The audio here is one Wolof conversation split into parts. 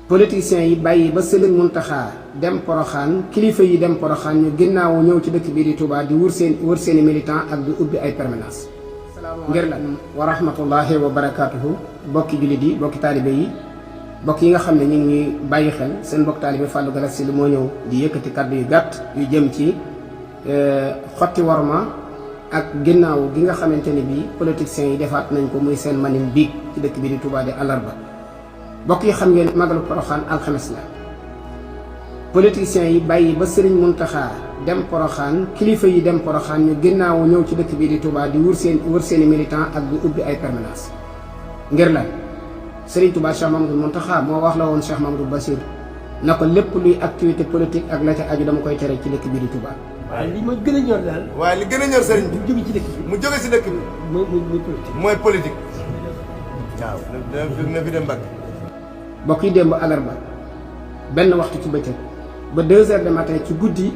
politiciens yi bàyyi ba Sëriñ Muntaxa dem Poroxaan kilifa yi dem Poroxaan ñu ginnaaw ñëw ci dëkk bii di Touba di wër seeni militant ak di ubbi ay permanence ngir lan wa rahmatullahi wa barakaatuhu bokki jullit yi bokki taalibe yi bokk yi nga xam ne ñu ngi bàyyi xel seen bokk taalibe Fallou Galass Syll moo ñëw di yëkkati kàddu yu gàtt yu jëm ci xotti warma ak ginnaaw gi nga xamante ni bii politiciens yi defaat nañ ko muy seen manin biig ci dëkk bii di Touba di àllarba bokk yi xam ngeen magalu Poroxaan alxames la politiciens yi bàyyi ba Sëriñ Muntaxa dem Poroxaan kilifa yi dem Poroxaan ñu ginnaaw ñëw ci dëkk bii di Touba di wër seeni militant ak di ubbi ay permanence ngir lan Sëriñ Touba Cheikh Mamadou Muntaxa moo wax la woon Cheikh Mamadou Bassir na ko lépp luy activité politique ak la ca aju dama koy tere ci dëkk bii di Touba. waaye li ma gën a ñor daal. waaye li gën a ñor sëriñ bi. mu jóge ci dëkk bi. mu jóge si dëkk bi. mooy politique. mooy politique. waaw na fi dem Mbàkke. mbokk yi démb àllarba benn waxtu ci bëccëg ba 2 heures de matin ci guddi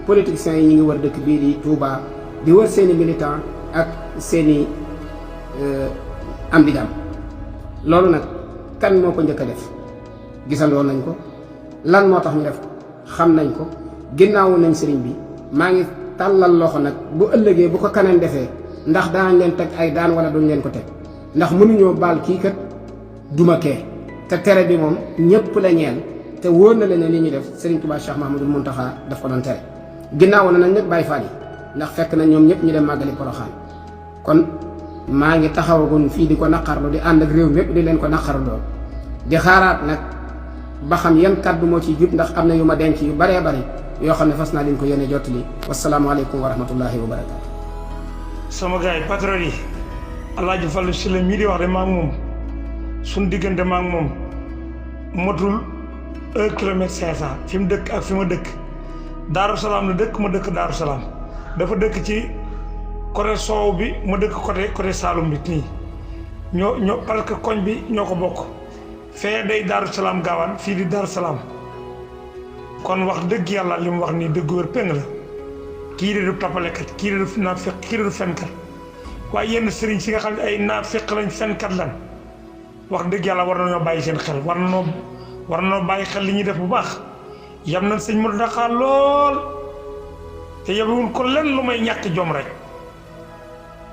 politiciens yi ñu ngi wër dëkk bii di Touba di wër seeni militant ak seeni am di jàmm loolu nag kan moo ko njëkk a def gisandoo nañ ko lan moo tax ñu def ko xam nañ ko ginnaawu nañ sëriñ bi maa ngi tàllal loxo nag bu ëllëgee bu ko kaneen defee ndax danañ leen teg ay daan wala duñ leen ko teg ndax mënuñoo baal kii kat duma kee te tere bi moom ñëpp la ñeel te wóor na leen ne li ñuy def Serigne Touba Cheikh Mahamadou Muntaxa daf ko doon tere ginnaaw na nañ nag Baay Faal yi ndax fekk na ñoom ñëpp ñu dem màggali Poroxaan kon maa ngi taxawagun fii di ko naqarlu di ànd ak réew mépp di leen ko naqarloo di xaaraat nag ba xam yan kàddu moo ciy jub ndax am na yu ma denc yu baree bari yoo xam ne fas naa leen ko yéene jottali wasalaamaaleykum wa rahmatullahi wa barakaatu. sama gars yi patriote yi Alaaji Fallou Syll mii di wax de maa ngi moom suñ diggante maa ngi moom motul 1 kilomètre 500 fi mu dëkk ak fi ma dëkk Daaru Salaam la dëkk ma dëkk Daaru Salaam dafa dëkk ci côté soow bi ma dëkk côté Saalum bi nii ñoo parce que koñ bi ñoo ko bokk fee day Daaru Salaam gaawaan fii di Daaru Salaam kon wax dëgg yàlla li mu wax nii dëgg wér péng la kii de du tappalekat kii de du naafeq kii de du fenkat waaye yenn sëriñ si nga xam ne ay naafeq lañ fenkat lan wax dëgg yàlla war nañoo bàyyi seen xel war nañoo bàyyi xel li ñuy def bu baax yam nañ sëñ Muntaxa lool te yabewul ko lenn lu may ñàkk jom rek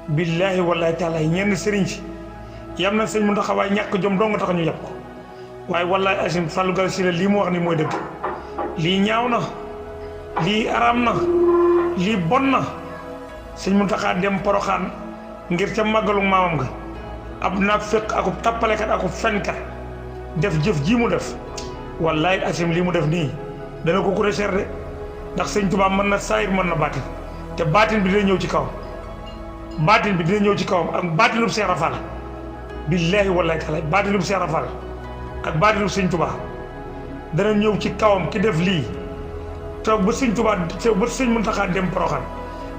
billaahi wallaahi taala ñenn sëriñ si yam nañ sëñ Muntaxa waaye ñàkk jom doo nga tax ñu yab ko waaye wallaahi asim Fallou Galass Syll lii mu wax ni mooy dëgg lii ñaaw na lii araam na lii bon na sëñ Muntaxa dem Poroxaan ngir ca màggalu maamam nga ab naafeq akub tappalekat akub fenkat def jëf ji mu def wallaahi asim lii mu def nii dana ko coûter cher de ndax sëñ Tuubaa mën na saayir mën na baatin te baatin bi dina ñëw ci kawam baatin bi dina ñëw ci kawam ak baatinub Seex Ibra Faal billaahi wallaahi taala baatinub Seex Ibra Faal ak baatinub sëñ Tuubaa dana ñëw ci kawam ki def lii toog ba sëñ Tuubaa toog ba sëñ Muntaxa dem Poroxaan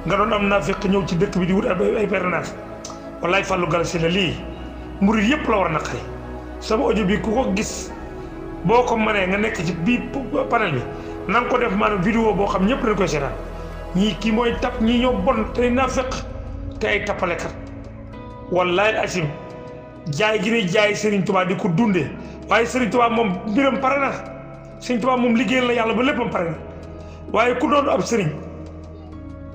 nga doon am naafeq ñëw ci dëkk bi di wut ay permanence wallaahi Fallou Galass Syll lii murid yëpp la war a naqari sama audio bi ku ko gis boo ko mënee nga nekk ci biir panel bi na nga ko def maanaam vidéo boo xam ñëpp dañ koy seetaan ñii kii mooy tap ñii ñoo bon te naafeq te ay tappalekat wallaahi asim jaay gi ne jaay Serigne Touba di ko dundee waaye Serigne Touba moom mbiram pare na Serigne Touba moom liggéeyal la yàlla ba léppam pare na waaye ku doon ab Serigne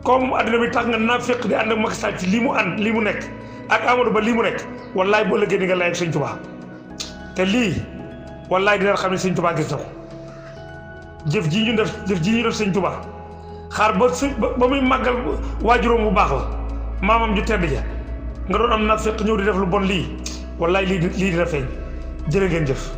comme adduna bi tax nga naafeq di ànd ak Macky Sall ci lii mu ànd lii mu nekk ak Amadou Ba lii mu nekk wallaahi boo ëllëgee di nga lay ak Serigne Touba te lii wallaahi dina xam ne Serigne Touba gis na ko jëf ji ñu def Serigne Touba xaar ba muy màggal waajuróom bu baax la maamam ju tedd ja nga doon am naafeq ñëw di def lu bon lii wallaahi lii dina feeñ jërë ngeen jëf